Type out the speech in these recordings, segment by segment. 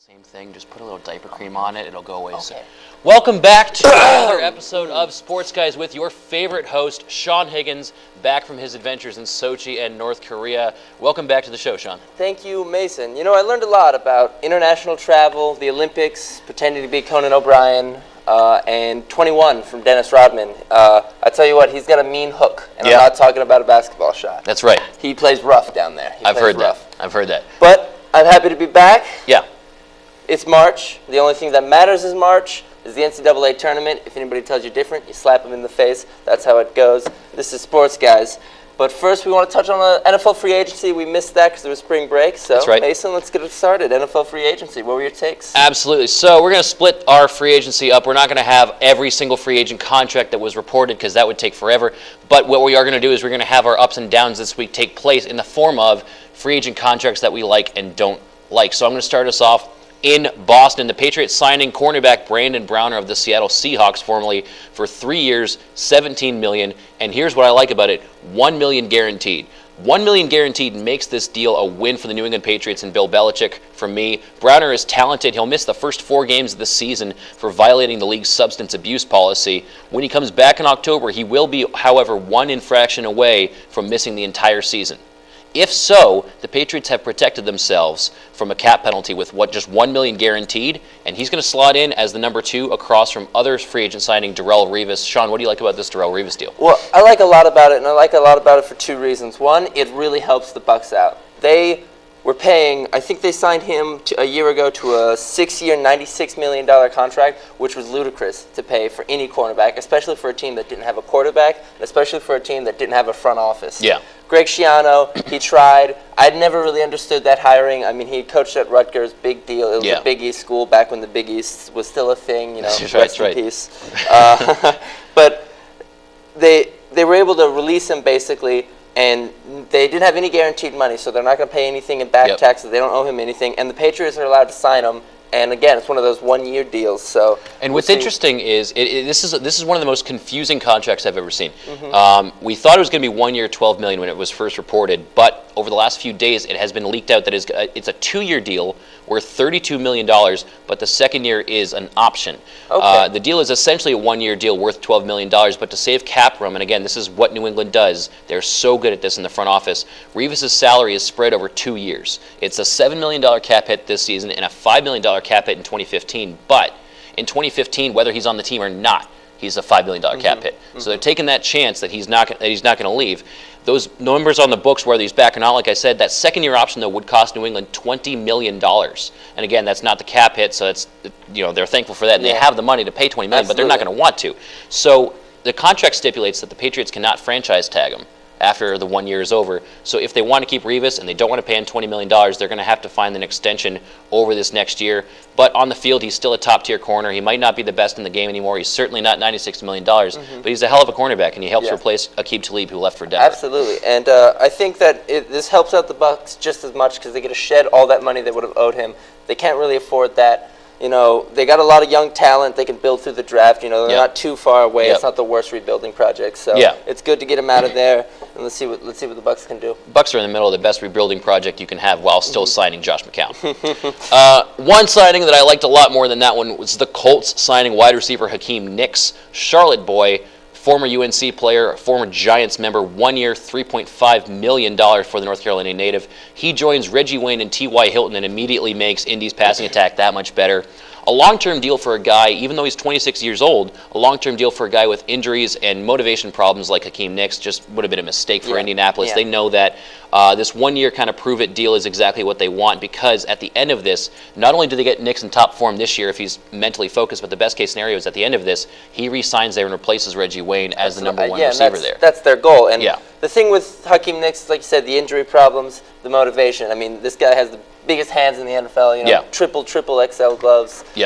Same thing, just put a little diaper cream on it, it'll go away soon. Okay. Welcome back to another episode of Sports Guys with your favorite host, Sean Higgins, back from his adventures in Sochi and North Korea. Welcome back to the show, Sean. Thank you, Mason. You know, I learned a lot about international travel, the Olympics, pretending to be Conan O'Brien, and 21 from Dennis Rodman. I tell you what, he's got a mean hook, and I'm not talking about a basketball shot. That's right. He plays rough down there. I've heard that. But I'm happy to be back. Yeah. It's March. The only thing that matters is March. Is the NCAA tournament. If anybody tells you different, you slap them in the face. That's how it goes. This is Sports Guys. But first, we want to touch on the NFL free agency. We missed that because there was spring break. So, That's right. Mason, let's get it started. NFL free agency. What were your takes? Absolutely. So we're going to split our free agency up. We're not going to have every single free agent contract that was reported because that would take forever. But what we are going to do is we're going to have our ups and downs this week take place in the form of free agent contracts that we like and don't like. So I'm going to start us off in Boston. The Patriots signing cornerback Brandon Browner of the Seattle Seahawks, formerly, for 3 years, $17 million. And here's what I like about it: $1 million guaranteed. $1 million guaranteed makes this deal a win for the New England Patriots and Bill Belichick. For me, Browner is talented. He'll miss the first 4 games of the season for violating the league's substance abuse policy. When he comes back in October, he will be, however, 1 infraction away from missing the entire season. If so, the Patriots have protected themselves from a cap penalty with just $1 million guaranteed, and he's going to slot in as the number 2 across from other free agent signing Darrelle Revis. Sean, what do you like about this Darrelle Revis deal? Well, I like a lot about it, and I like a lot about it for 2 reasons. One, it really helps the Bucs out. They were paying, I think they signed him a year ago to a 6-year, $96 million contract, which was ludicrous to pay for any cornerback, especially for a team that didn't have a quarterback, and especially for a team that didn't have a front office. Yeah. Greg Schiano, he tried. I'd never really understood that hiring. I mean, he coached at Rutgers, big deal. It was a Big East school back when the Big East was still a thing, you know, rest in peace. But they were able to release him basically, and they didn't have any guaranteed money, so they're not going to pay anything in back taxes. They don't owe him anything, and the Patriots are allowed to sign him. And again, it's one of those 1-year deals. So, and what's interesting is this is one of the most confusing contracts I've ever seen. We thought it was going to be 1 year, $12 million when it was first reported, but over the last few days, it has been leaked out that it's a 2-year deal worth $32 million, but the second year is an option. Okay. The deal is essentially a 1-year deal worth $12 million, but to save cap room, and again, this is what New England does. They're so good at this in the front office. Revis' salary is spread over 2 years. It's a $7 million cap hit this season and a $5 million cap hit in 2015, but in 2015, whether he's on the team or not, he's a $5 million cap hit. So they're taking that chance that he's not going to leave. Those numbers on the books, whether he's back or not, like I said, that second-year option, though, would cost New England $20 million. And again, that's not the cap hit, so it's, they're thankful for that. And they have the money to pay $20 million, but they're not going to want to. So the contract stipulates that the Patriots cannot franchise tag him after the 1 year is over. So if they want to keep Revis and they don't want to pay him $20 million, they're going to have to find an extension over this next year. But on the field, he's still a top-tier corner. He might not be the best in the game anymore. He's certainly not $96 million, but he's a hell of a cornerback, and he helps replace Aqib Talib, who left for Denver. Absolutely. And I think that this helps out the Bucs just as much because they get to shed all that money they would have owed him. They can't really afford that. They got a lot of young talent they can build through the draft. They're not too far away. It's not the worst rebuilding project. So it's good to get him out of there, and let's see what the Bucs can do. Bucs are in the middle of the best rebuilding project you can have while still signing Josh McCown. One signing that I liked a lot more than that one was the Colts signing wide receiver Hakeem Nicks, Charlotte boy, former UNC player, former Giants member, 1 year, $3.5 million for the North Carolina native. He joins Reggie Wayne and T.Y. Hilton and immediately makes Indy's passing attack that much better. A long-term deal for a guy, even though he's 26 years old, a long-term deal for a guy with injuries and motivation problems like Hakeem Nicks just would have been a mistake for Indianapolis. They know that this 1 year kind of prove-it deal is exactly what they want, because at the end of this, not only do they get Nicks in top form this year if he's mentally focused, but the best-case scenario is at the end of this, he re-signs there and replaces Reggie Wayne as the number 1 receiver there. That's their goal. And the thing with Hakeem Nicks, like you said, the injury problems, the motivation. I mean, this guy has the biggest hands in the NFL. Triple XL gloves. He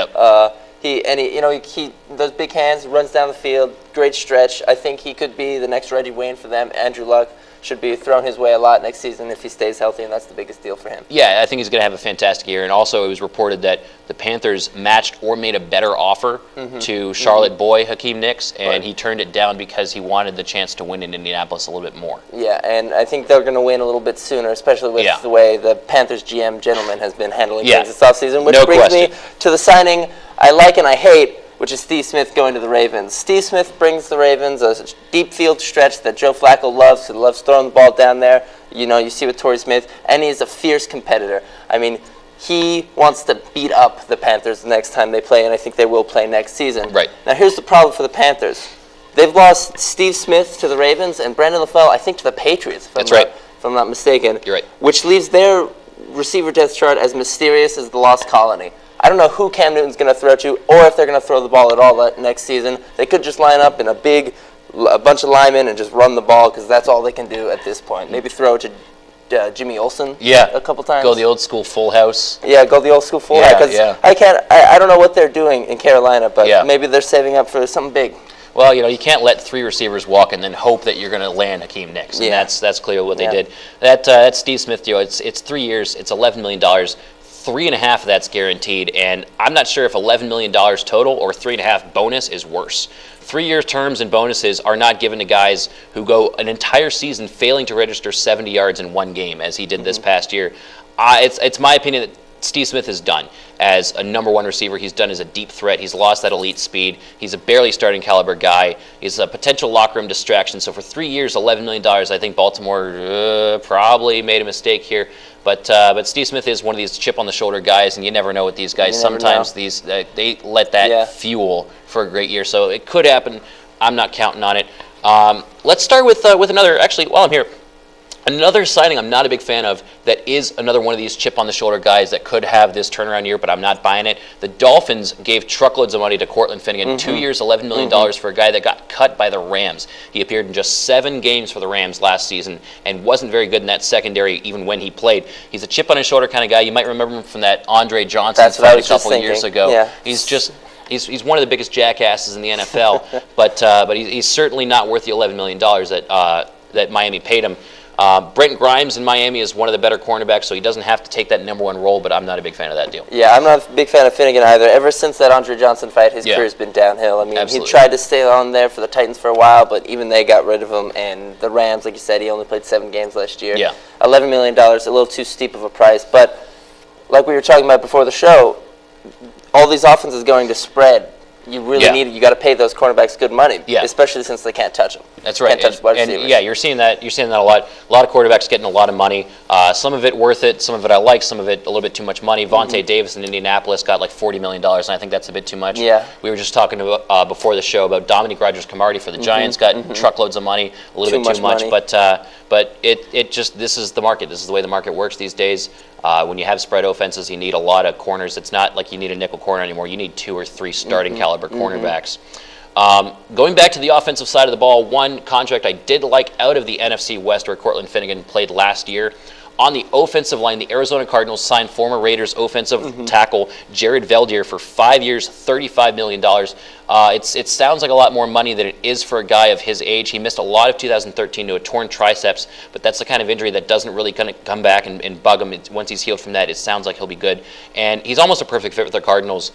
those big hands, runs down the field, great stretch. I think he could be the next Reggie Wayne for them. Andrew Luck. should be thrown his way a lot next season if he stays healthy, and that's the biggest deal for him. Yeah, I think he's going to have a fantastic year. And also, it was reported that the Panthers matched or made a better offer to Charlotte boy Hakeem Nicks, and he turned it down because he wanted the chance to win in Indianapolis a little bit more. Yeah, and I think they're going to win a little bit sooner, especially with the way the Panthers GM gentleman has been handling things this offseason, which brings me to the signing I like and I hate, which is Steve Smith going to the Ravens. Steve Smith brings the Ravens a deep field stretch that Joe Flacco loves. He loves throwing the ball down there. You know, you see with Torrey Smith, and he's a fierce competitor. I mean, he wants to beat up the Panthers the next time they play, and I think they will play next season. Right. Now, here's the problem for the Panthers. They've lost Steve Smith to the Ravens and Brandon LaFell, I think, to the Patriots, if I'm not mistaken. You're right. Which leaves their receiver depth chart as mysterious as the Lost Colony. I don't know who Cam Newton's going to throw to, or if they're going to throw the ball at all next season. They could just line up in a bunch of linemen and just run the ball, because that's all they can do at this point. Maybe throw it to Jimmy Olsen a couple times. Go the old school full house. Yeah, go the old school full house. Because I don't know what they're doing in Carolina, but maybe they're saving up for something big. Well, you know, you can't let three receivers walk and then hope that you're going to land Hakeem Nicks. And that's clearly what they did. That Steve Smith deal, it's 3 years, it's $11 million. 3.5 of that's guaranteed, and I'm not sure if $11 million total or 3.5 bonus is worse. 3-year terms and bonuses are not given to guys who go an entire season failing to register 70 yards in one game, as he did this past year. It's my opinion that Steve Smith is done as a number one receiver. He's done as a deep threat. He's lost that elite speed. He's a barely starting caliber guy. He's a potential locker room distraction. So for 3 years, $11 million, I think Baltimore probably made a mistake here. But Steve Smith is one of these chip on the shoulder guys, and you never know with these guys. Sometimes they let that fuel for a great year. So it could happen. I'm not counting on it. Let's start with another. Actually, while I'm here, another signing I'm not a big fan of that is another one of these chip-on-the-shoulder guys that could have this turnaround year, but I'm not buying it. The Dolphins gave truckloads of money to Cortland Finnegan, 2 years, $11 million for a guy that got cut by the Rams. He appeared in just 7 games for the Rams last season and wasn't very good in that secondary even when he played. He's a chip-on-his-shoulder kind of guy. You might remember him from that Andre Johnson fight a couple of years ago. Yeah. He's one of the biggest jackasses in the NFL, but he's certainly not worth the $11 million that Miami paid him. Brent Grimes in Miami is one of the better cornerbacks, so he doesn't have to take that number one role, but I'm not a big fan of that deal. Yeah, I'm not a big fan of Finnegan either. Ever since that Andre Johnson fight, his career's been downhill. I mean, he tried to stay on there for the Titans for a while, but even they got rid of him, and the Rams, like you said, he only played 7 games last year. Yeah. $11 million, a little too steep of a price, but like we were talking about before the show, all these offenses going to spread. You really need it. You got to pay those cornerbacks good money, especially since they can't touch them. That's right. Can't touch wide receivers. You're seeing that. You're seeing that a lot. A lot of quarterbacks getting a lot of money. Some of it worth it. Some of it I like. Some of it a little bit too much money. Vontae Davis in Indianapolis got like $40 million, and I think that's a bit too much. Yeah. We were just talking about, before the show about Dominique Rodgers-Cromartie for the Giants. Got truckloads of money. A little bit too much. But it just, this is the market. This is the way the market works these days. When you have spread offenses, you need a lot of corners. It's not like you need a nickel corner anymore. You need 2 or 3 starting caliber cornerbacks. Going back to the offensive side of the ball, one contract I did like out of the NFC West where Cortland Finnegan played last year. On the offensive line, the Arizona Cardinals signed former Raiders offensive tackle Jared Veldheer for 5 years, $35 million. It sounds like a lot more money than it is for a guy of his age. He missed a lot of 2013 to a torn triceps, but that's the kind of injury that doesn't really kind of come back and bug him. Once he's healed from that, it sounds like he'll be good. And he's almost a perfect fit with the Cardinals.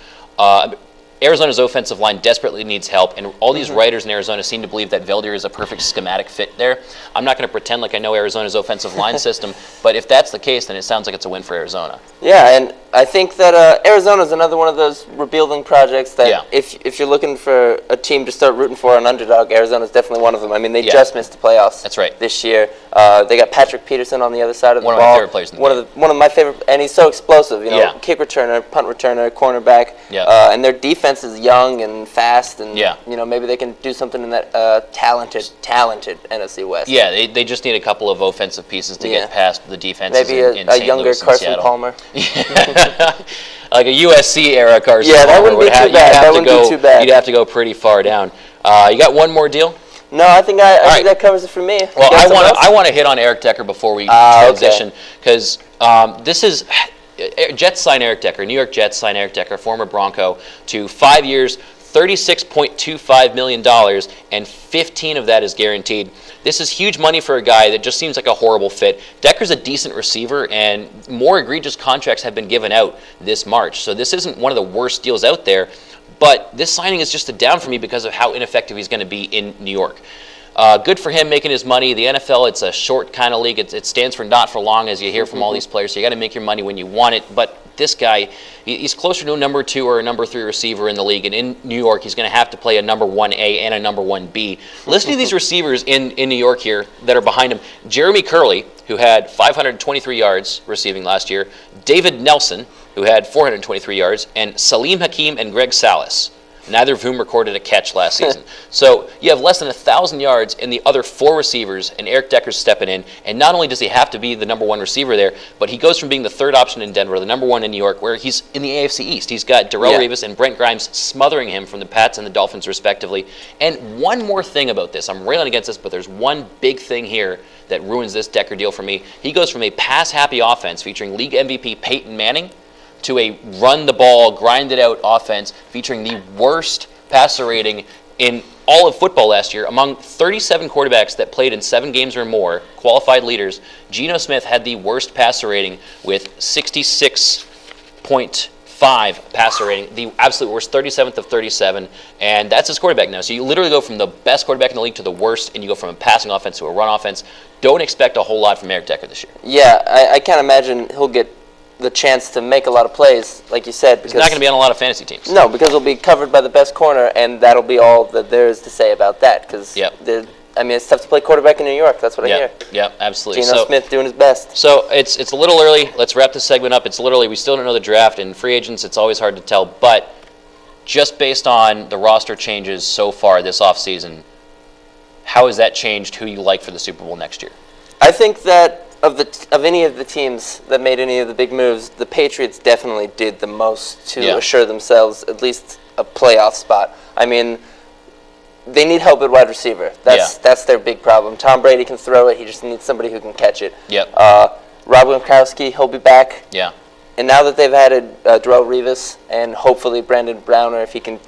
Arizona's offensive line desperately needs help, and all these writers in Arizona seem to believe that Veldheer is a perfect schematic fit there. I'm not going to pretend like I know Arizona's offensive line system, but if that's the case, then it sounds like it's a win for Arizona. Yeah, and I think that Arizona is another one of those rebuilding projects that if you're looking for a team to start rooting for, an underdog, Arizona's definitely one of them. I mean, they just missed the playoffs. That's right. This year. They got Patrick Peterson on the other side of the ball. One of my favorite players in the game. One of my favorite, and he's so explosive. You know, kick returner, punt returner, cornerback. And their defense is young and fast, and you know, maybe they can do something in that talented NFC West. Yeah, they just need a couple of offensive pieces to get past the defense. Maybe a younger Carson Palmer. Like a USC era Carson Palmer. Yeah, that wouldn't be too bad. That wouldn't be too bad. You'd have to go pretty far down. You got one more deal? No, I think that covers it for me. Well, I want to hit on Eric Decker before we transition, because this is Jets sign Eric Decker. New York Jets sign Eric Decker, former Bronco, to 5 years, $36.25 million, and 15 of that is guaranteed. this is huge money for a guy that just seems like a horrible fit. Decker's a decent receiver, and more egregious contracts have been given out this March. So this isn't one of the worst deals out there, but this signing is just a down for me because of how ineffective he's going to be in New York. Good for him making his money. The NFL, it's a short kind of league. It stands for not for long, as you hear from all these players. So you got to make your money when you want it. But this guy, he's closer to a number 2 or a number 3 receiver in the league. And in New York, he's going to have to play a number 1A and a number 1B. Listen to these receivers in New York here that are behind him. Jeremy Curley, who had 523 yards receiving last year. David Nelson, who had 423 yards. And Salim Hakim and Greg Salas, neither of whom recorded a catch last season. So you have less than 1,000 yards in the other 4 receivers, and Eric Decker's stepping in. And not only does he have to be the number 1 receiver there, but he goes from being the 3rd option in Denver, the number 1 in New York, where he's in the AFC East. He's got Darrelle Revis and Brent Grimes smothering him from the Pats and the Dolphins, respectively. And one more thing about this. I'm railing against this, but there's one big thing here that ruins this Decker deal for me. He goes from a pass-happy offense featuring league MVP Peyton Manning to a run-the-ball, grind-it-out offense featuring the worst passer rating in all of football last year. Among 37 quarterbacks that played in 7 games or more, qualified leaders, Geno Smith had the worst passer rating with 66.5 passer rating, the absolute worst, 37th of 37, and that's his quarterback now. So you literally go from the best quarterback in the league to the worst, and you go from a passing offense to a run offense. Don't expect a whole lot from Eric Decker this year. Yeah, I can't imagine he'll get the chance to make a lot of plays, like you said. Because he's not going to be on a lot of fantasy teams. No, because he'll be covered by the best corner, and that'll be all that there is to say about that. Because it's tough to play quarterback in New York. That's what I hear. Yeah, absolutely. Geno Smith doing his best. So it's a little early. Let's wrap this segment up. It's literally, we still don't know the draft, and free agents, it's always hard to tell. But just based on the roster changes so far this offseason, how has that changed who you like for the Super Bowl next year? I think that of any of the teams that made any of the big moves, the Patriots definitely did the most to assure themselves at least a playoff spot. I mean, they need help at wide receiver. That's their big problem. Tom Brady can throw it. He just needs somebody who can catch it. Rob Gronkowski, he'll be back. Yeah. And now that they've added Darrelle Revis and hopefully Brandon Browner, if he can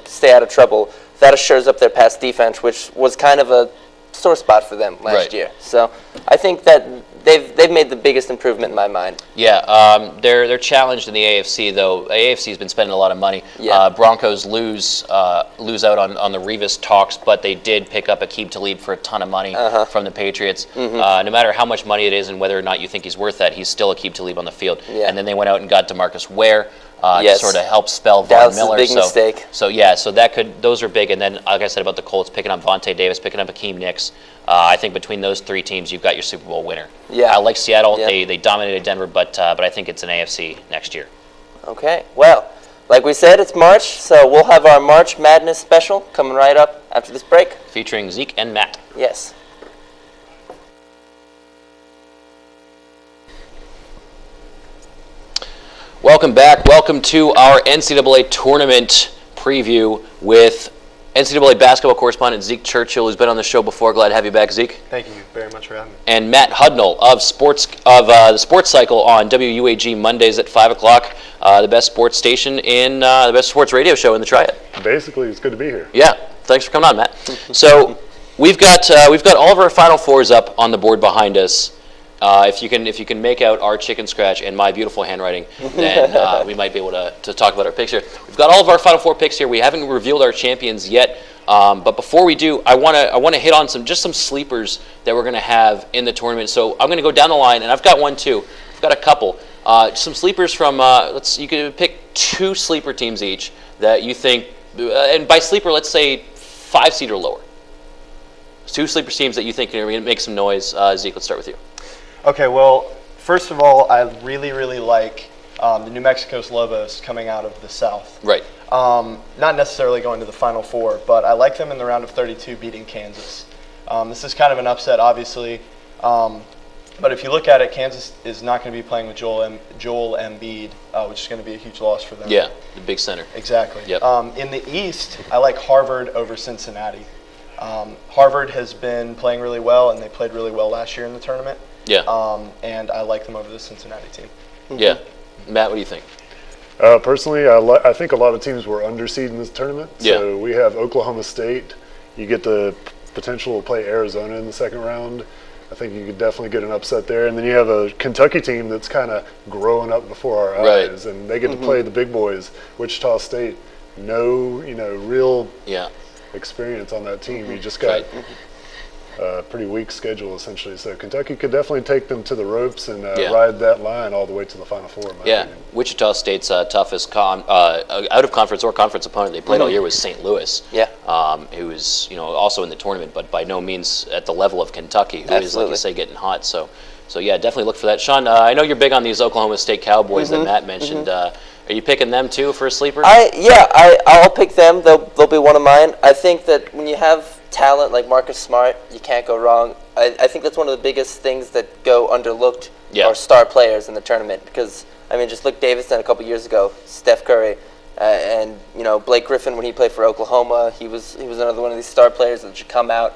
stay out of trouble, that assures up their pass defense, which was kind of a sore spot for them last year. So I think that they've made the biggest improvement in my mind. Yeah, they're challenged in the AFC though. AFC has been spending a lot of money. Yeah. Broncos lose out on the Revis talks, but they did pick up Aqib Talib for a ton of money from the Patriots. No matter how much money it is and whether or not you think he's worth that, he's still Aqib Talib on the field. Yeah. And then they went out and got DeMarcus Ware. To sort of help spell Von Miller. Big mistake. So those are big. And then, like I said about the Colts, picking up Vontae Davis, picking up Akeem Nicks. I think between those 3 teams, you've got your Super Bowl winner. Yeah. I like Seattle. Yeah. They dominated Denver, but I think it's an AFC next year. Okay. Well, like we said, it's March, so we'll have our March Madness special coming right up after this break. Featuring Zeke and Matt. Yes. Welcome back. Welcome to our NCAA tournament preview with NCAA basketball correspondent Zeke Churchill, who's been on the show before. Glad to have you back, Zeke. Thank you very much for having me. And Matt Hudnall of the Sports Cycle on WUAG Mondays at 5 o'clock, the best sports station in the best sports radio show in the Triad. Basically, it's good to be here. Yeah, thanks for coming on, Matt. So we've got all of our Final Fours up on the board behind us. If you can make out our chicken scratch and my beautiful handwriting, then we might be able to talk about our picks here. We've got all of our Final Four picks here. We haven't revealed our champions yet, but before we do, I want to hit on some sleepers that we're going to have in the tournament. So I'm going to go down the line, and I've got one too. I've got a couple. Some sleepers from you could pick 2 sleeper teams each that you think, and by sleeper, let's say 5 seed or lower. 2 sleeper teams that you think are going to make some noise. Zeke, let's start with you. Okay, well, first of all, I really, really like the New Mexico's Lobos coming out of the South. Right. Not necessarily going to the Final Four, but I like them in the round of 32 beating Kansas. This is kind of an upset, obviously. But if you look at it, Kansas is not going to be playing with Joel Embiid, which is going to be a huge loss for them. Yeah, the big center. Exactly. Yep. In the East, I like Harvard over Cincinnati. Harvard has been playing really well, and they played really well last year in the tournament. Yeah. And I like them over the Cincinnati team. Yeah. Matt, what do you think? Personally, I think a lot of teams were underseeded in this tournament. So we have Oklahoma State. You get to potential to play Arizona in the second round. I think you could definitely get an upset there. And then you have a Kentucky team that's kind of growing up before our eyes, and they get to play the big boys. Wichita State, no, real experience on that team. You just got a pretty weak schedule, essentially. So Kentucky could definitely take them to the ropes and ride that line all the way to the Final Four, in my opinion. Wichita State's toughest out-of-conference or conference opponent they played all year was St. Louis, who was also in the tournament, but by no means at the level of Kentucky, who is, like you say, getting hot. So yeah, definitely look for that. Sean, I know you're big on these Oklahoma State Cowboys that Matt mentioned. Are you picking them too for a sleeper? I'll pick them. They'll be one of mine. I think that when you have talent like Marcus Smart, you can't go wrong. I think that's one of the biggest things that go underlooked are star players in the tournament, because just look Davidson a couple years ago, Steph Curry, and Blake Griffin when he played for Oklahoma, he was another one of these star players that should come out.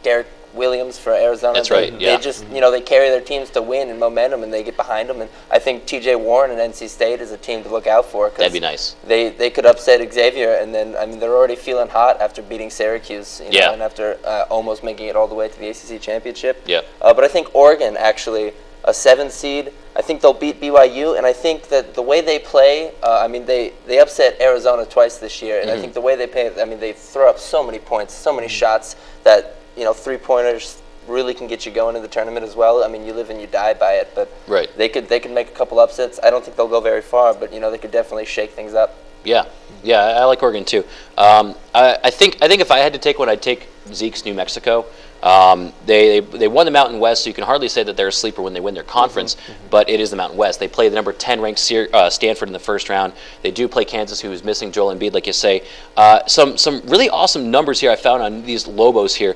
Derek Williams for Arizona. That's right. They just they carry their teams to win and momentum, and they get behind them. And I think T.J. Warren and NC State is a team to look out for. That'd be nice. They could upset Xavier, and then they're already feeling hot after beating Syracuse, and after almost making it all the way to the ACC championship. Yeah. But I think Oregon actually a 7th seed. I think they'll beat BYU, and I think that the way they play, they upset Arizona twice this year, and I think the way they play, they throw up so many points, so many shots that 3-pointers really can get you going in the tournament as well. You live and you die by it, but they could make a couple upsets. I don't think they'll go very far, but they could definitely shake things up. Yeah, I like Oregon too. I think if I had to take one, I'd take Zeke's New Mexico. They won the Mountain West, so you can hardly say that they're a sleeper when they win their conference, but it is the Mountain West. They play the number 10 ranked Stanford in the first round. They do play Kansas, who is missing Joel Embiid, like you say. Some really awesome numbers here I found on these Lobos here.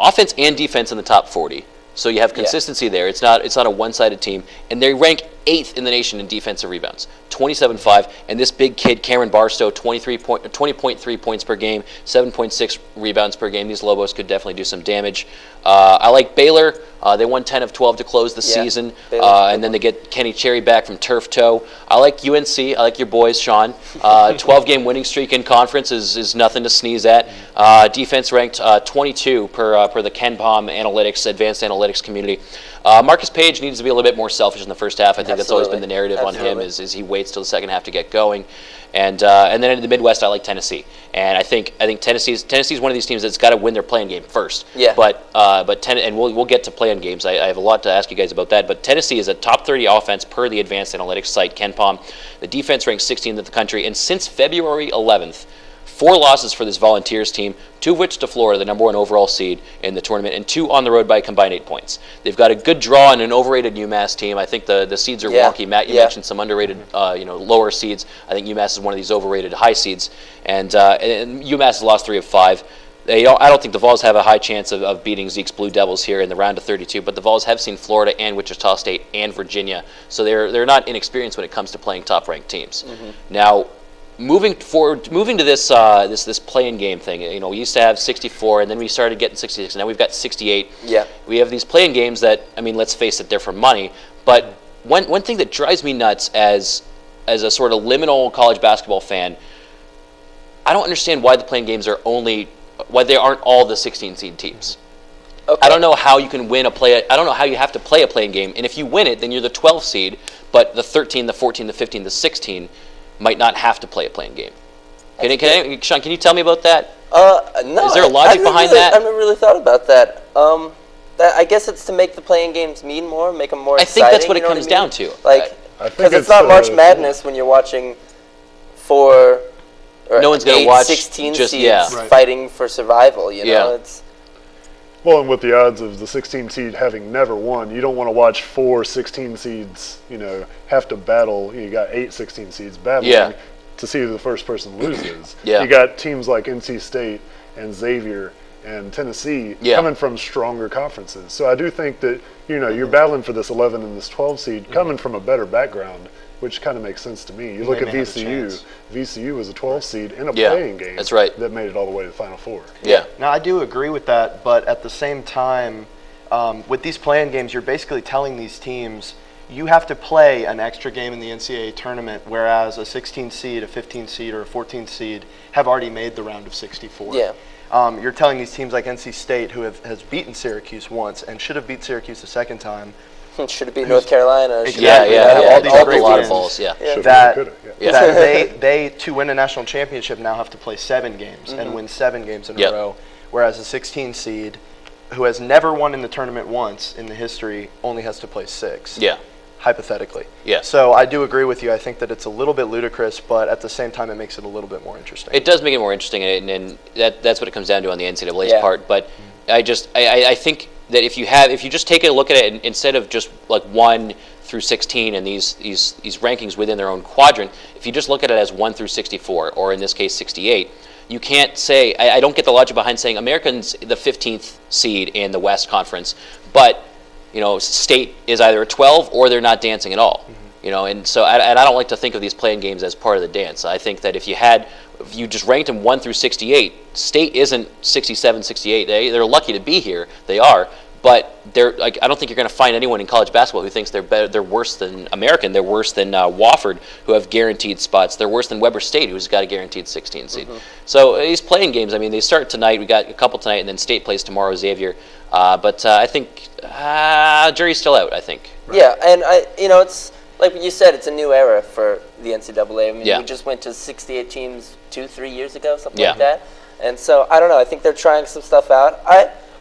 Offense and defense in the top 40. So you have consistency there. It's not a one-sided team. And they rank 8th in the nation in defensive rebounds, 27.5. And this big kid, Cameron Barstow, 20.3 points per game, 7.6 rebounds per game. These Lobos could definitely do some damage. I like Baylor. They won 10 of 12 to close the season. And then they get Kenny Cherry back from turf toe. I like UNC. I like your boys, Sean. 12-game winning streak in conference is nothing to sneeze at. Defense ranked 22 per the KenPom analytics, advanced analytics community. Marcus Page needs to be a little bit more selfish in the first half. I think that's always been the narrative on him is he waits till the second half to get going. And then in the Midwest, I like Tennessee. And I think Tennessee's one of these teams that's got to win their play-in game first. Yeah. But we'll get to play-in games. I have a lot to ask you guys about that. But Tennessee is a top 30 offense per the advanced analytics site KenPom. The defense ranks 16th in the country, and since February 11th, 4 losses for this Volunteers team, 2 of which to Florida, the number 1 overall seed in the tournament, and 2 on the road by a combined 8 points. They've got a good draw and an overrated UMass team. I think the seeds are wonky. Matt, you mentioned some underrated, lower seeds. I think UMass is one of these overrated high seeds, and UMass has lost 3 of 5. I don't think the Vols have a high chance of beating Zeke's Blue Devils here in the round of 32, but the Vols have seen Florida and Wichita State and Virginia, so they're not inexperienced when it comes to playing top-ranked teams. Now, moving to this this play-in game thing, we used to have 64, and then we started getting 66, and now we've got 68. Yeah. We have these play-in games that, let's face it, they're for money. But one thing that drives me nuts as a sort of liminal college basketball fan, I don't understand why the play-in games why they aren't all the 16 seed teams. Okay. I don't know how you can win I don't know how you have to play a play-in game, and if you win it, then you're the 12th seed, but the 13, the 14, the 15, the 16 might not have to play a play-in game. Sean, can you tell me about that? No. Is there a logic behind that? I never really thought about that. I guess it's to make the play-in games mean more, make them more exciting. I think that's what it comes down to. Because it's not March Madness when you're watching 4 or no one's going to watch 16 seeds fighting for survival. It's. Well, and with the odds of the 16 seed having never won, you don't want to watch 4 16 seeds, have to battle. You got 8 16 seeds battling to see who the first person loses. You got teams like NC State and Xavier and Tennessee coming from stronger conferences. So I do think that, you're battling for this 11 and this 12 seed coming from a better background, which kind of makes sense to me. You look at VCU. VCU was a 12 seed in a playing game. That's right. That made it all the way to the Final Four. Yeah. Now, I do agree with that, but at the same time, with these playing games, you're basically telling these teams you have to play an extra game in the NCAA tournament, whereas a 16 seed, a 15 seed, or a 14 seed have already made the round of 64. Yeah. You're telling these teams like NC State, who has beaten Syracuse once and should have beat Syracuse the second time. Should have beat North Carolina. All these great a lot of wins. balls, That they to win a national championship now have to play 7 games and win 7 games in a row, whereas a 16 seed who has never won in the tournament once in the history only has to play 6. Yeah. Hypothetically. Yeah. So I do agree with you. I think that it's a little bit ludicrous, but at the same time, it makes it a little bit more interesting. It does make it more interesting, and that's what it comes down to on the NCAA's part. But I think that if you just take a look at it and instead of just like 1 through 16 and these rankings within their own quadrant, if you just look at it as 1 through 64, or in this case 68, you can't say, I don't get the logic behind saying American's the 15th seed in the West Conference, but State is either a 12 or they're not dancing at all. And so I don't like to think of these playing games as part of the dance. I think that if you just ranked them 1 through 68, State isn't 67, 68. They're lucky to be here. They are. But I don't think you're going to find anyone in college basketball who thinks they're better. They're worse than American. They're worse than Wofford, who have guaranteed spots. They're worse than Weber State, who's got a guaranteed 16 seed. So these playing games, they start tonight. We got a couple tonight, and then State plays tomorrow, Xavier. But I think jury's still out. I think. Right. Yeah, and it's like you said, it's a new era for the NCAA. We just went to 68 teams 2-3 years ago, something like that. And so I don't know. I think they're trying some stuff out.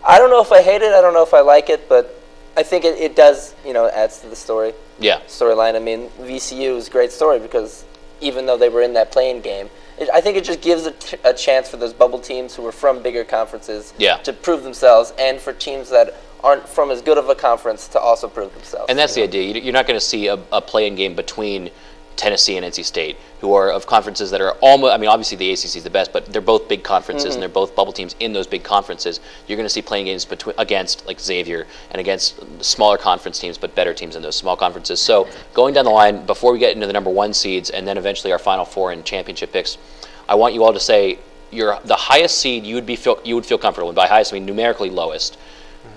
I don't know if I hate it. I don't know if I like it, but I think it does, adds to the story. Yeah. Storyline. VCU is a great story because even though they were in that playing game, I think it just gives a chance for those bubble teams who are from bigger conferences to prove themselves, and for teams that aren't from as good of a conference to also prove themselves. And that's the idea. You're not going to see a playing game between Tennessee and NC State, who are of conferences that are almost, obviously the ACC is the best, but they're both big conferences and they're both bubble teams in those big conferences. You're going to see playing games against like Xavier and against smaller conference teams, but better teams in those small conferences. So going down the line, before we get into the number 1 seeds and then eventually our Final Four and championship picks, I want you all to say the highest seed you would feel comfortable, and by highest I mean numerically lowest,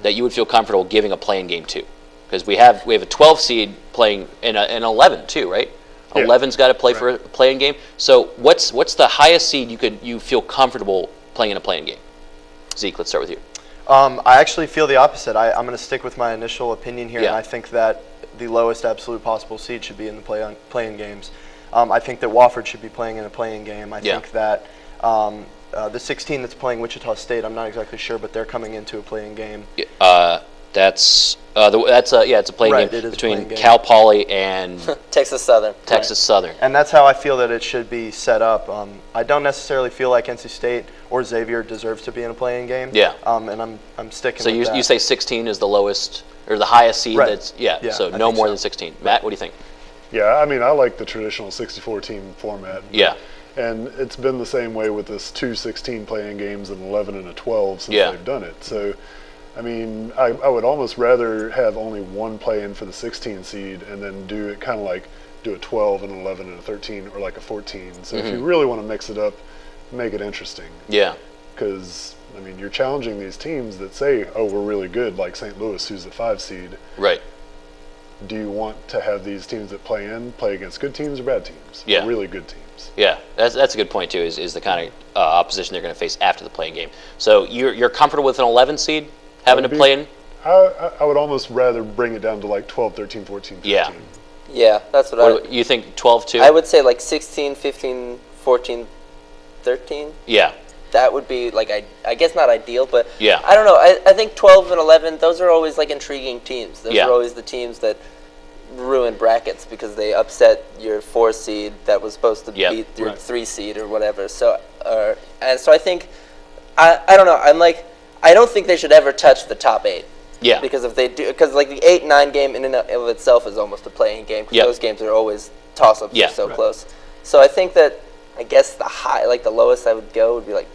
that you would feel comfortable giving a playing game to, because we have a 12 seed playing in an 11 too, right? 11's got to play for a playing game. So what's the highest seed you feel comfortable playing in a playing game? Zeke, let's start with you. I actually feel the opposite. I'm going to stick with my initial opinion here, and I think that the lowest absolute possible seed should be in the playing games. I think that Wofford should be playing in a playing game. I think that the 16 that's playing Wichita State, I'm not exactly sure, but they're coming into a playing game. It's a playing game between Cal Poly and Texas Southern. Southern. And that's how I feel that it should be set up. I don't necessarily feel like NC State or Xavier deserves to be in a playing game. Yeah. And I'm sticking with that. So you say 16 is the lowest or the highest seed? Right. So no more than 16. Matt, what do you think? Yeah, I like the traditional 64-team format. Yeah. And it's been the same way with this 2 16 playing games and 11 and a 12 since they've done it. So, I would almost rather have only one play-in for the 16 seed and then do it kind of like do a 12 and 11 and a 13 or like a 14. So if you really want to mix it up, make it interesting. Yeah. Because, you're challenging these teams that say, oh, we're really good, like St. Louis, who's the 5 seed. Right. Do you want to have these teams that play against good teams or bad teams? Yeah. Or really good teams? Yeah, that's a good point too. Is the kind of opposition they're going to face after the playing game. So you're comfortable with an 11 seed having to play in? I would almost rather bring it down to like 12, 13, 14, 15. Yeah, that's what you think 12 too? I would say like 16, 15, 14, 13. Yeah. That would be like I guess not ideal, but yeah. I don't know. I think 12 and 11, those are always like intriguing teams. Those are always the teams that ruin brackets because they upset your 4 seed that was supposed to beat your 3 seed or whatever. So and so I think I don't know. I don't think they should ever touch the top 8. Yeah. Because if they do, because like the 8-9 game in and of itself is almost a playing game. Because those games are always toss-ups. They're so close. So I think that I guess the lowest I would go would be like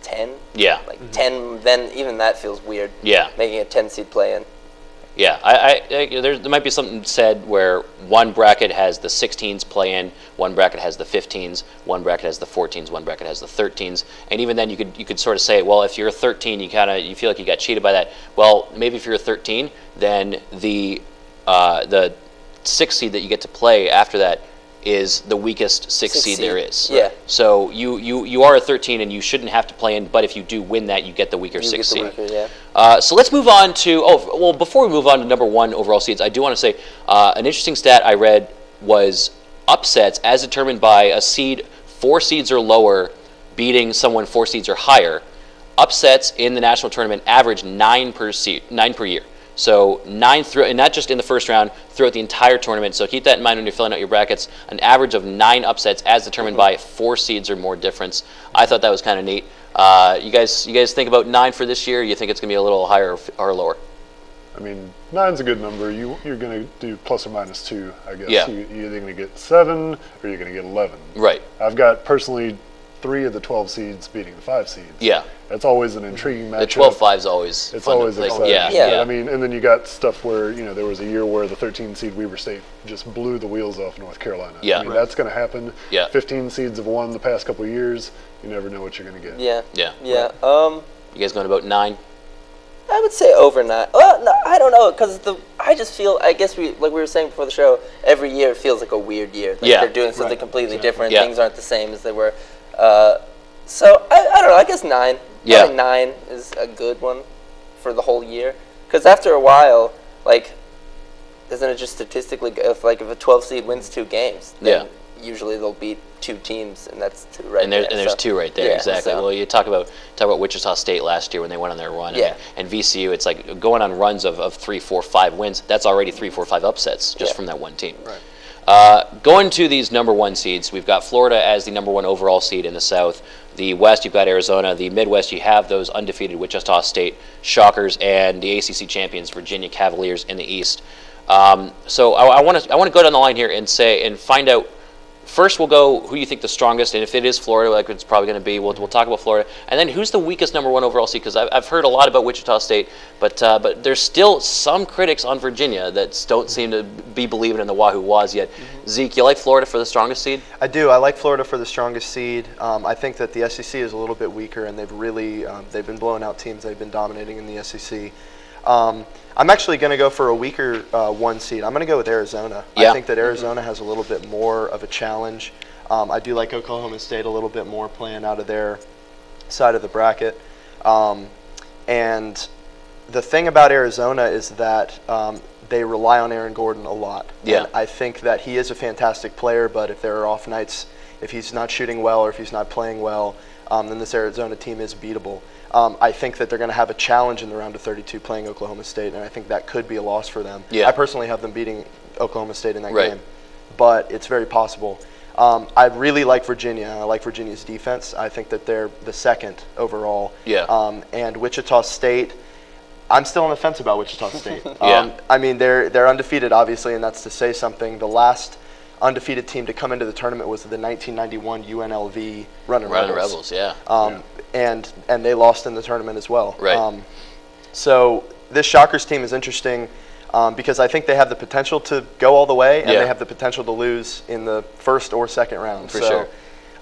10. Yeah. Like 10. Then even that feels weird. Yeah. Making a 10 seed play in. Yeah, there might be something said where one bracket has the 16s play in, one bracket has the 15s, one bracket has the 14s, one bracket has the 13s, and even then you could sort of say, well, if you're a 13, you feel like you got cheated by that. Well, maybe if you're a 13, then the 6 seed that you get to play after that is the weakest six seed there is. Yeah. So you are a 13 and you shouldn't have to play in, but if you do win that, you get the weaker six seed. So let's move on to, before we move on to number 1 overall seeds, I do want to say an interesting stat I read was upsets as determined by a seed 4 seeds or lower beating someone 4 seeds or higher. Upsets in the national tournament average 9 per year. So 9 and not just in the first round, throughout the entire tournament. So keep that in mind when you're filling out your brackets. An average of 9 upsets as determined by 4 seeds or more difference. I thought that was kind of neat. You guys think about 9 for this year? Or you think it's going to be a little higher or lower? I mean, 9's a good number. You're going to do plus or minus 2, I guess. Yeah. You're either going to get 7 or you're going to get 11. Right. I've got personally 3 of the 12 seeds beating the 5 seeds. Yeah. That's always an intriguing matchup. The 12-5's always It's fun always to play. exciting. Yeah. But, I mean, and then you got stuff where, there was a year where the 13 seed Weber State just blew the wheels off North Carolina. Yeah. I mean, that's going to happen. Yeah. 15 seeds have won the past couple of years. You never know what you're going to get. Yeah. Yeah. Yeah. You guys going about 9? I would say over 9. Well, no, I don't know, because I just feel, I guess like we were saying before the show, every year it feels like a weird year. Like they're doing something completely different. Yeah. Things aren't the same as they were. So I don't know. I guess 9. Yeah. I think 9 is a good one for the whole year. Because after a while, isn't it just statistically, if a 12 seed wins 2 games, then usually they'll beat 2 teams, and that's 2 right there. And there's 2 right there, exactly. So. Well, you talk about Wichita State last year when they went on their run. Yeah. And VCU, it's like going on runs of 3, 4, 5 wins. That's already 3, 4, 5 upsets just from that one team. Right. Going to these number 1 seeds, we've got Florida as the number 1 overall seed in the South. The West, you've got Arizona. The Midwest, you have those undefeated Wichita State Shockers and the ACC champions Virginia Cavaliers in the East. So I want to go down the line here and find out. First, we'll go who you think the strongest, and if it is Florida, like it's probably going to be, we'll talk about Florida. And then who's the weakest number 1 overall seed? Because I've heard a lot about Wichita State, but there's still some critics on Virginia that don't seem to be believing in the Wahoo Waz yet. Mm-hmm. Zeke, you like Florida for the strongest seed? I do. I like Florida for the strongest seed. I think that the SEC is a little bit weaker, and they've really they've been blowing out teams. They've been dominating in the SEC. I'm actually going to go for a weaker 1 seed. I'm going to go with Arizona. Yeah. I think that Arizona has a little bit more of a challenge. I do like Oklahoma State a little bit more playing out of their side of the bracket. And the thing about Arizona is that they rely on Aaron Gordon a lot. Yeah. And I think that he is a fantastic player, but if there are off nights, if he's not shooting well or if he's not playing well, then this Arizona team is beatable. I think that they're going to have a challenge in the round of 32 playing Oklahoma State, and I think that could be a loss for them. Yeah. I personally have them beating Oklahoma State in that game, but it's very possible. I really like Virginia. I like Virginia's defense. I think that they're the 2nd overall. Yeah. And Wichita State, I'm still on the fence about Wichita State. Yeah. I mean, they're undefeated, obviously, and that's to say something. The last undefeated team to come into the tournament was the 1991 UNLV Running Rebels. Yeah. And they lost in the tournament as well. Right. So this Shockers team is interesting because I think they have the potential to go all the way, and they have the potential to lose in the 1st or 2nd round. For sure.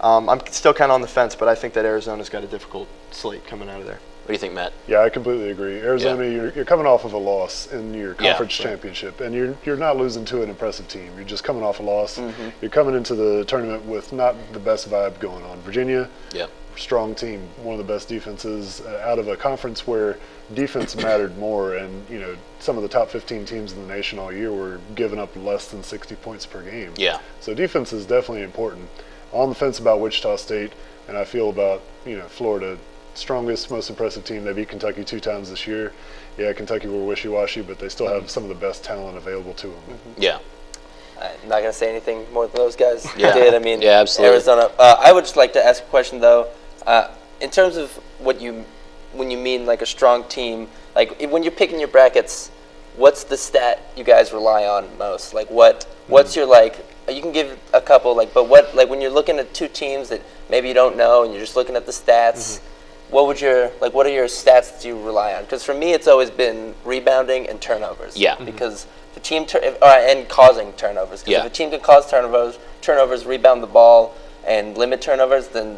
I'm still kind of on the fence, but I think that Arizona's got a difficult slate coming out of there. What do you think, Matt? Yeah, I completely agree. Arizona, you're coming off of a loss in your conference championship, and you're not losing to an impressive team. You're just coming off a loss. Mm-hmm. You're coming into the tournament with not the best vibe going on. Virginia, strong team, one of the best defenses out of a conference where defense mattered more, and some of the top 15 teams in the nation all year were giving up less than 60 points per game. Yeah. So defense is definitely important. On the fence about Wichita State, and I feel about Florida. Strongest, most impressive team. They beat Kentucky 2 times this year. Yeah, Kentucky were wishy-washy, but they still have some of the best talent available to them. Mm-hmm. Yeah. I'm not going to say anything more than those guys did. I mean, absolutely. Arizona. I would just like to ask a question, though. In terms of when you mean like a strong team, like when you're picking your brackets, what's the stat you guys rely on most? Like what's your you can give a couple, but when you're looking at 2 teams that maybe you don't know and you're just looking at the stats, what are your stats that you rely on? Because for me, it's always been rebounding and turnovers. Yeah. Because the team and causing turnovers. Because if a team can cause turnovers, rebound the ball, and limit turnovers, then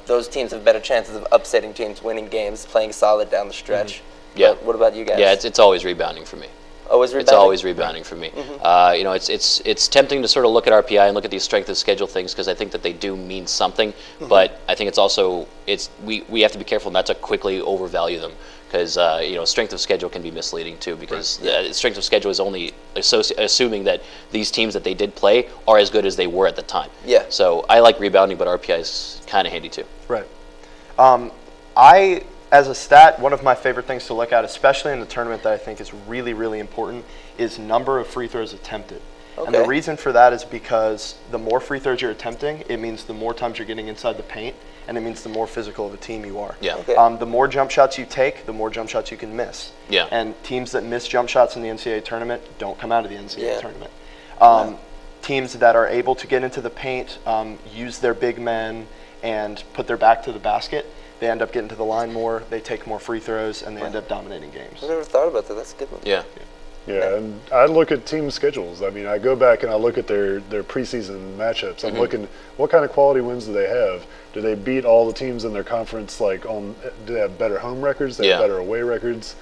those teams have better chances of upsetting teams, winning games, playing solid down the stretch. Yeah. But what about you guys? Yeah, it's always rebounding for me. Always rebounding? It's always rebounding for me. You know, it's tempting to sort of look at RPI and look at these strength of schedule things because I think that they do mean something, but I think it's also we have to be careful not to quickly overvalue them because you know, strength of schedule can be misleading too because strength of schedule is only assuming that these teams that they did play are as good as they were at the time. Yeah. So I like rebounding, but RPI is kind of handy too. Right. As a stat, one of my favorite things to look at, especially in the tournament that I think is really, really important, is number of free throws attempted. Okay. And the reason for that is because the more free throws you're attempting, it means the more times you're getting inside the paint, and it means the more physical of a team you are. Yeah. Okay. The more jump shots you take, the more jump shots you can miss. Yeah. And teams that miss jump shots in the NCAA tournament don't come out of the NCAA tournament. Teams that are able to get into the paint, use their big men, and put their back to the basket, they end up getting to the line more, they take more free throws, and they end up dominating games. I never thought about that. That's a good one. Yeah. Yeah, and I look at team schedules. I mean, I go back and I look at their preseason matchups. I'm looking, what kind of quality wins do they have? Do they beat all the teams in their conference? Do they have better home records? Do they have better away records?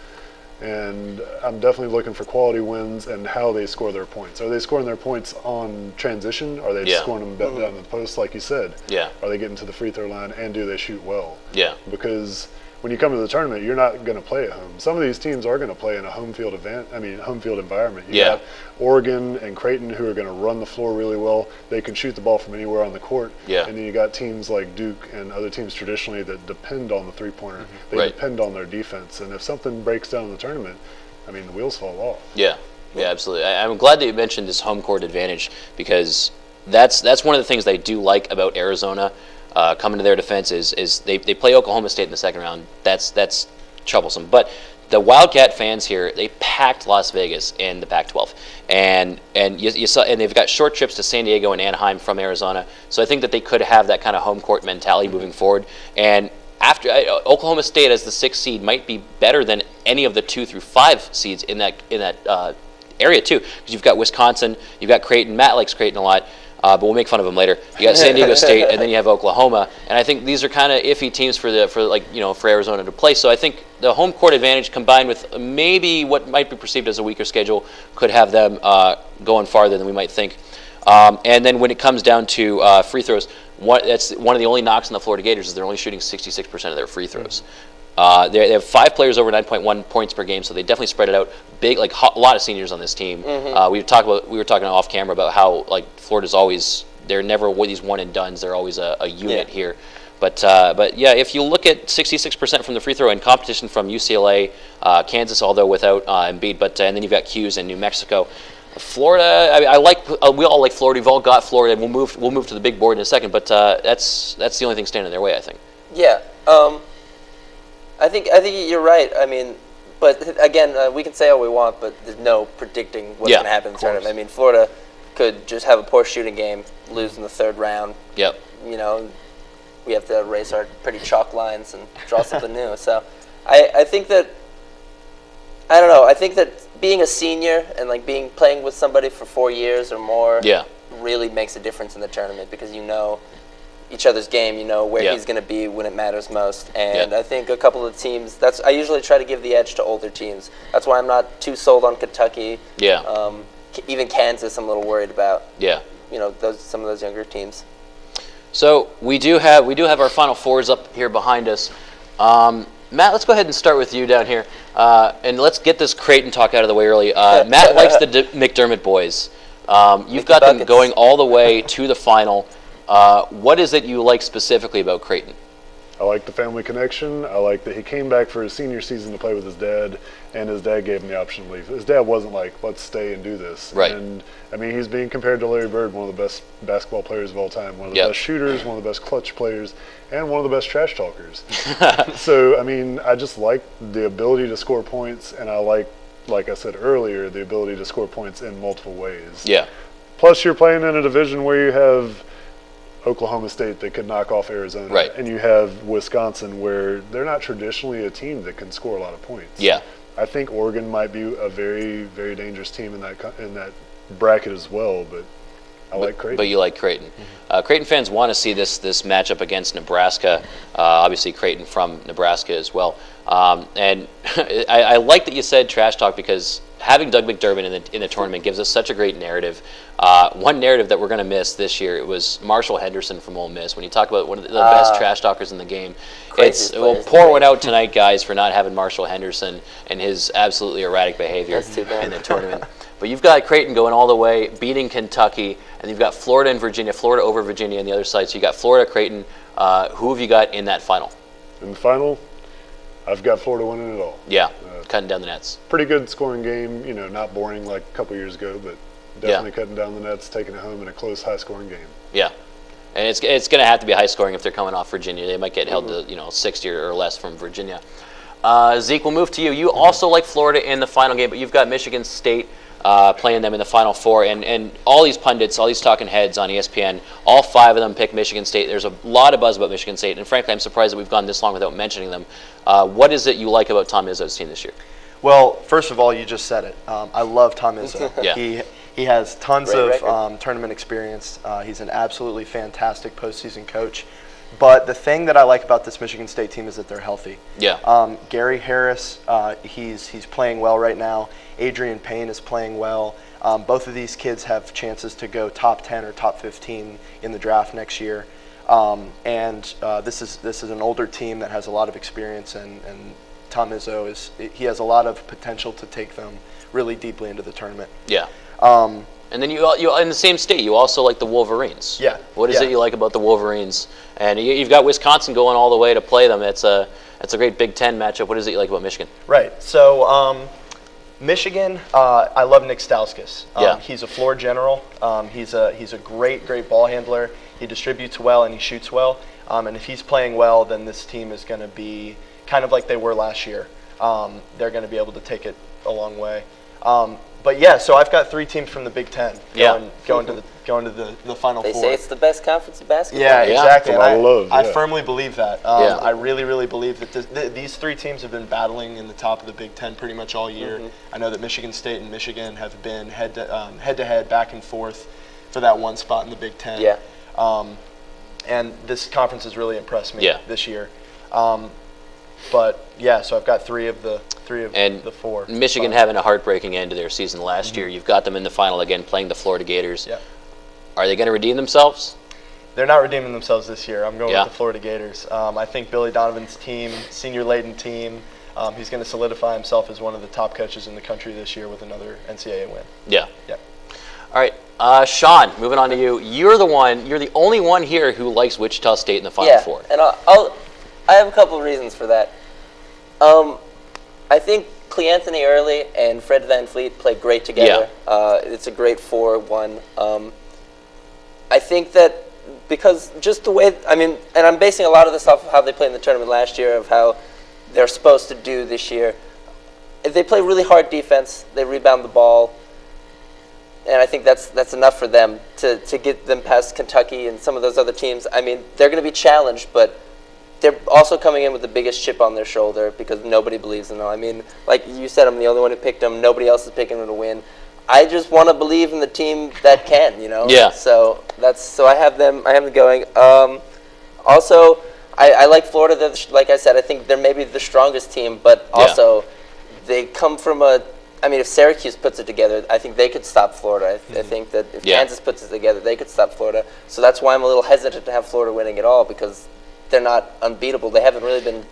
And I'm definitely looking for quality wins and how they score their points. Are they scoring their points on transition? Are they scoring them down the post, like you said? Yeah. Are they getting to the free throw line, and do they shoot well? Yeah. Because when you come to the tournament, you're not going to play at home. Some of these teams are going to play in a home field environment. You got Oregon and Creighton who are going to run the floor really well. They can shoot the ball from anywhere on the court. Yeah. And then you got teams like Duke and other teams traditionally that depend on the three-pointer. They depend on their defense. And if something breaks down in the tournament, I mean, the wheels fall off. Yeah. Yeah, absolutely. I'm glad that you mentioned this home court advantage because that's one of the things that I do like about Arizona. Coming to their defense is they play Oklahoma State in the second round. That's troublesome. But the Wildcat fans here, they packed Las Vegas in the Pac-12, and you saw, and they've got short trips to San Diego and Anaheim from Arizona. So I think that they could have that kind of home court mentality moving forward. And after Oklahoma State as the 6th seed might be better than any of the 2 through 5 seeds in that area too, because you've got Wisconsin, you've got Creighton. Matt likes Creighton a lot. But we'll make fun of them later. You got San Diego State, and then you have Oklahoma, and I think these are kind of iffy teams for Arizona to play. So I think the home court advantage combined with maybe what might be perceived as a weaker schedule could have them going farther than we might think. And then when it comes down to free throws, that's one of the only knocks on the Florida Gators is they're only shooting 66% of their free throws. They have 5 players over 9.1 points per game, so they definitely spread it out. Big, like a lot of seniors on this team. We were talking off camera about how Florida's always, they're never these one and dones. They're always a unit here. But yeah, if you look at 66% from the free throw and competition from UCLA, Kansas, although without Embiid, and then you've got Hughes and New Mexico. Florida, I we all like Florida. We've all got Florida. We'll move to the big board in a second, but that's the only thing standing in their way, I think. Yeah. I think you're right. I mean, but again, we can say all we want, but there's no predicting what's going to happen in the tournament. I mean, Florida could just have a poor shooting game, lose in the 3rd round. Yep. You know, we have to erase our pretty chalk lines and draw something new. So, I think that, I don't know. I think that being a senior and playing with somebody for 4 years or more, really makes a difference in the tournament because you know each other's game, you know where he's going to be when it matters most. And I think a couple of teams, I usually try to give the edge to older teams. That's why I'm not too sold on Kentucky. Yeah. Even Kansas, I'm a little worried about. Yeah. You know, some of those younger teams. So we do have our Final Fours up here behind us. Matt, let's go ahead and start with you down here, and let's get this Creighton talk out of the way early. Matt likes the McDermott boys. You've got them going all the way to the final. What is it you like specifically about Creighton? I like the family connection. I like that he came back for his senior season to play with his dad, and his dad gave him the option to leave. His dad wasn't like, let's stay and do this. Right. And, I mean, he's being compared to Larry Bird, one of the best basketball players of all time, one of the best shooters, one of the best clutch players, and one of the best trash talkers. So, I mean, I just like the ability to score points, and I like I said earlier, the ability to score points in multiple ways. Yeah. Plus, you're playing in a division where you have Oklahoma State that could knock off Arizona, right, and you have Wisconsin where they're not traditionally a team that can score a lot of points. Yeah. I think Oregon might be a very, very dangerous team in that bracket as well, but I like Creighton. But you like Creighton. Mm-hmm. Creighton fans want to see this matchup against Nebraska. Obviously, Creighton from Nebraska as well. And I like that you said trash talk because having Doug McDermott in the tournament gives us such a great narrative. One narrative that we're going to miss this year, it was Marshall Henderson from Ole Miss. When you talk about one of the best trash talkers in the game, we'll pour one out tonight, guys, for not having Marshall Henderson and his absolutely erratic behavior in the tournament. But you've got Creighton going all the way, beating Kentucky, and you've got Florida and Virginia, Florida over Virginia on the other side. So you got Florida, Creighton. Who have you got in that final? In the final, I've got Florida winning it all. Yeah, cutting down the nets. Pretty good scoring game, not boring like a couple years ago, but definitely cutting down the nets, taking it home in a close, high-scoring game. Yeah, and it's going to have to be high-scoring if they're coming off Virginia. They might get held to 60 or less from Virginia. Zeke, we'll move to you. You also like Florida in the final game, but you've got Michigan State playing them in the Final Four, and all these pundits, all these talking heads on ESPN, all 5 of them pick Michigan State. There's a lot of buzz about Michigan State, and frankly, I'm surprised that we've gone this long without mentioning them. What is it you like about Tom Izzo's team this year? Well, first of all, you just said it. I love Tom Izzo. Yeah. He has tons of tournament experience. He's an absolutely fantastic postseason coach. But the thing that I like about this Michigan State team is that they're healthy. Yeah. Gary Harris, he's playing well right now. Adrian Payne is playing well. Both of these kids have chances to go top 10 or top 15 in the draft next year. This is an older team that has a lot of experience, and Tom Izzo he has a lot of potential to take them really deeply into the tournament. Yeah. And then you in the same state, you also like the Wolverines. Yeah. What is it you like about the Wolverines? And you've got Wisconsin going all the way to play them. It's a great Big Ten matchup. What is it you like about Michigan? Right. So Michigan, I love Nick Stauskas. He's a floor general. He's a great ball handler. He distributes well and he shoots well. And if he's playing well, then this team is going to be kind of like they were last year. They're going to be able to take it a long way. But yeah, so I've got 3 teams from the Big Ten going to the Final Four. They say it's the best conference in basketball. Yeah, exactly. I firmly believe that. I really believe that these 3 teams have been battling in the top of the Big Ten pretty much all year. I know that Michigan State and Michigan have been head to head, back and forth for that one spot in the Big Ten. Yeah. And this conference has really impressed me this year. But yeah, so I've got 3 of the 4. Michigan having a heartbreaking end to their season last year. You've got them in the final again, playing the Florida Gators. Yeah. Are they going to redeem themselves? They're not redeeming themselves this year. I'm going with the Florida Gators. I think Billy Donovan's team, senior-laden team, he's going to solidify himself as one of the top coaches in the country this year with another NCAA win. Yeah. Yeah. All right, Sean, moving on to you. You're the only one here who likes Wichita State in the Final Four. And I have a couple of reasons for that. I think Cleanthony Early and Fred VanVleet play great together. It's a great 4-1. I think that because just the way, and I'm basing a lot of this off of how they played in the tournament last year, of how they're supposed to do this year. They play really hard defense. They rebound the ball. And I think that's enough for them to get them past Kentucky and some of those other teams. They're going to be challenged, but they're also coming in with the biggest chip on their shoulder because nobody believes in them. Like you said, I'm the only one who picked them. Nobody else is picking them to win. I just want to believe in the team that can, Yeah. So I have them going. Also, I like Florida. Like I said, I think they're maybe the strongest team, but also they come from if Syracuse puts it together, I think they could stop Florida. I think that if Kansas puts it together, they could stop Florida. So that's why I'm a little hesitant to have Florida winning it all, because they're not unbeatable. They haven't really been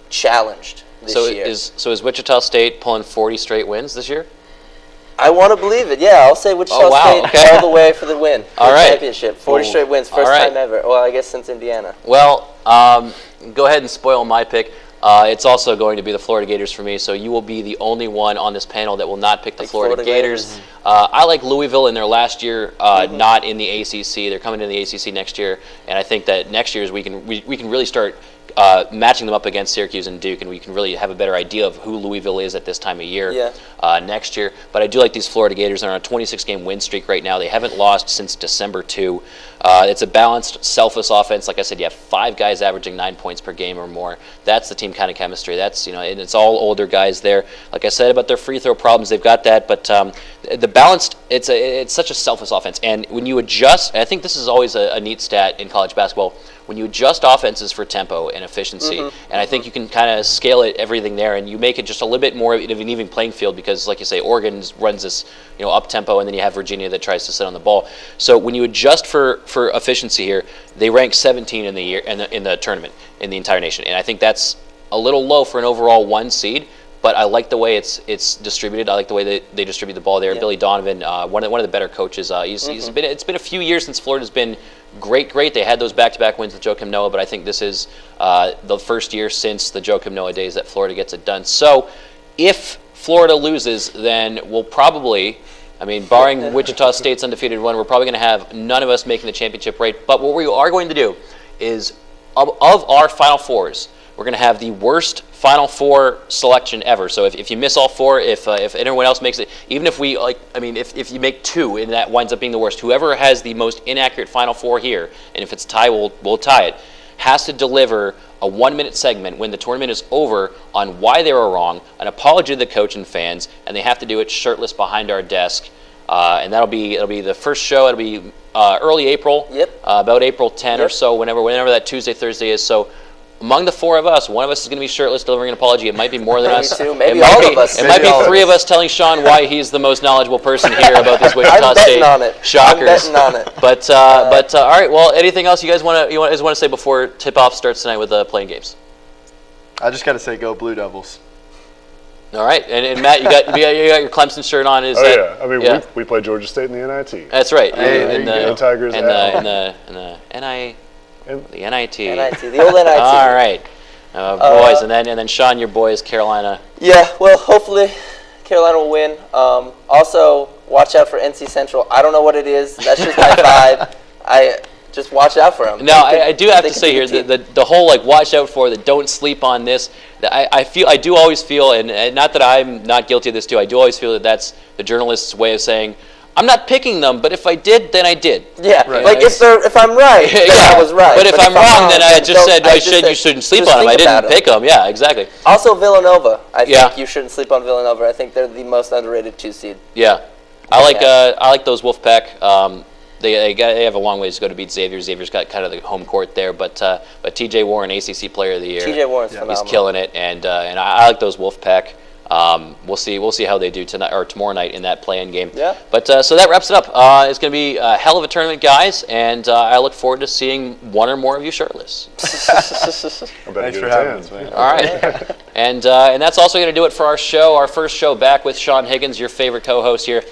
challenged this year. Is Wichita State pulling 40 straight wins this year? I want to believe it. Yeah, I'll say Wichita State all the way for the win. For the championship. 40 straight wins. First time ever. Well, I guess since Indiana. Well, go ahead and spoil my pick. It's also going to be the Florida Gators for me, so you will be the only one on this panel that will not pick the Florida Gators. I like Louisville in their last year, not in the ACC. They're coming to the ACC next year, and I think that next year we can really start matching them up against Syracuse and Duke, and we can really have a better idea of who Louisville is at this time of year next year. But I do like these Florida Gators. They're on a 26-game win streak right now. They haven't lost since December 2. It's a balanced, selfless offense. Like I said, you have 5 guys averaging 9 points per game or more. That's the team kind of chemistry. That's and it's all older guys there. Like I said about their free throw problems, they've got that. But the balanced, it's such a selfless offense. And when you adjust, I think this is always a neat stat in college basketball. when you adjust offenses for tempo and efficiency, and I think you can kind of scale it, everything there, and you make it just a little bit more of an even playing field because, like you say, Oregon runs this up tempo, and then you have Virginia that tries to sit on the ball. So when you adjust for efficiency here, they rank 17 in the year in the tournament in the entire nation, and I think that's a little low for an overall 1 seed. But I like the way it's distributed. I like the way they distribute the ball there. Yeah. Billy Donovan, one of the better coaches. It's been a few years since Florida's been great. They had those back-to-back wins with Joakim Noah, but I think this is the first year since the Joakim Noah days that Florida gets it done. So if Florida loses, then we'll probably, barring Wichita State's undefeated run, we're probably going to have none of us making the championship rate. But what we are going to do is, of our Final Fours, we're going to have the worst Final Four selection ever. So if you miss all 4, if anyone else makes it, even if we if you make 2 and that winds up being the worst, whoever has the most inaccurate Final Four here, and if it's a tie, we'll tie it, has to deliver a 1-minute segment when the tournament is over on why they were wrong, an apology to the coach and fans, and they have to do it shirtless behind our desk. And it'll be the first show. It'll be early April. Yep. About April 10 or so, whenever that Tuesday, Thursday is. So. Among the 4 of us, one of us is going to be shirtless delivering an apology. It might be more than us. Maybe all of us. It might be 3 of us telling Sean why he's the most knowledgeable person here about these Wichita State Shockers. I'm betting on it. But all right. Well, anything else you guys want to say before tip-off starts tonight with playing games? I just got to say, go Blue Devils. All right, and Matt, you got your Clemson shirt on. We play Georgia State in the NIT. That's right. And the Tigers and the NIT. The NIT. The old NIT. All right, boys, and then Sean, your boy is Carolina. Yeah, well, hopefully Carolina will win. Also, watch out for NC Central. I don't know what it is. That's just my vibe. I just watch out for them. No, I do have to say here the whole watch out for that. Don't sleep on this. I do always feel, and not that I'm not guilty of this too. I do always feel that that's the journalist's way of saying, I'm not picking them, but if I did, then I did. Yeah, right. If I'm right, then I was right. But if I'm wrong, then I just said you shouldn't sleep on them. I didn't pick them. Yeah, exactly. Also, Villanova. I think you shouldn't sleep on Villanova. I think they're the most underrated 2 seed. Yeah, I like those Wolfpack. They have a long ways to go to beat Xavier. Xavier's got kind of the home court there, but T.J. Warren, ACC Player of the Year. T.J. Warren's phenomenal. He's killing it, and I like those Wolfpack. We'll see how they do tonight or tomorrow night in that play-in game. Yeah. But so that wraps it up. It's going to be a hell of a tournament, guys, and I look forward to seeing one or more of you shirtless. Thanks for having us, man. All right, and that's also going to do it for our show. Our first show back with Sean Higgins, your favorite co-host here.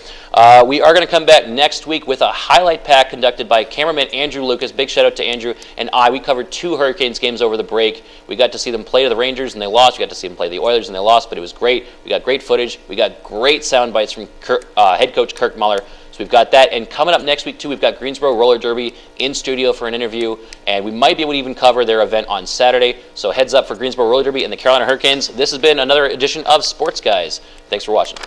We are going to come back next week with a highlight pack conducted by cameraman Andrew Lucas. Big shout out to Andrew and I. We covered 2 Hurricanes games over the break. We got to see them play to the Rangers and they lost. We got to see them play the Oilers and they lost, but it was great. We got great footage. We got great sound bites from head coach Kirk Muller. So we've got that. And coming up next week, too, we've got Greensboro Roller Derby in studio for an interview. And we might be able to even cover their event on Saturday. So heads up for Greensboro Roller Derby and the Carolina Hurricanes. This has been another edition of Sports Guys. Thanks for watching.